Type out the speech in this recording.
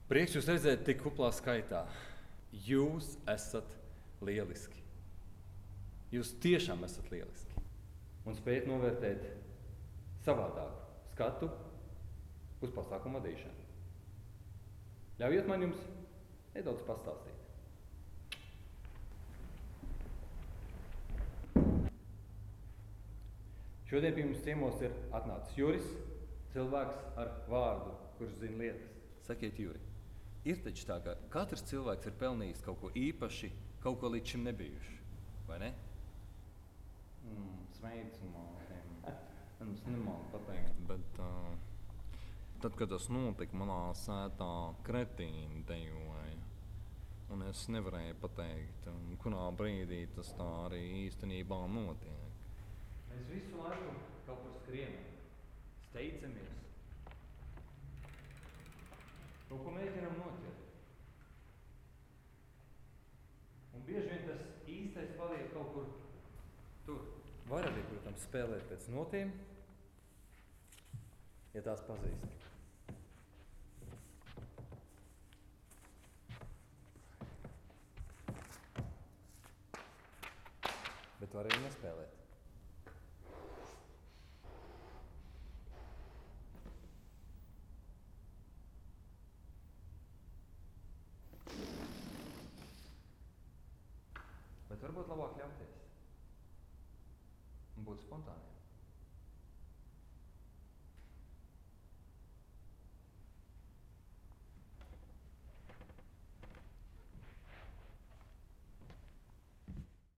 Prieks jūs redzēt tik kuplā skaitā. Jūs esat lieliski. Jūs tiešām esat lieliski. Un spējat novērtēt savādāku skatu uz pasākumu vadīšanu. Ļaujiet man jums nedaudz pastāstīt. Šodien pie mums ciemos ir atnācis Juris, cilvēks ar vārdu, kurš zina lietas. Sakiet, Juri, ir taču tā, ka katrs cilvēks ir pelnījis kaut ko īpaši, kaut ko līdz šim nebijuši, vai ne? Sveic, mātiem. Es nemāku pateikt. Bet tad, kad tas notika, manā sētā kretīni dejoja. Un es nevarēju pateikt, kurā brīdī tas tā arī īstenībā notiek. Mēs visu laiku kaut kur skrienam, steidzamies. Kaut ko mēģinām noķert. Un bieži vien tas īstais paliek kaut kur tur. Var arī, protams, spēlēt pēc notiem, ja tās pazīst. Bet var arī nespēlēt. Bet varbūt labāk ļauties un būt spontāniem.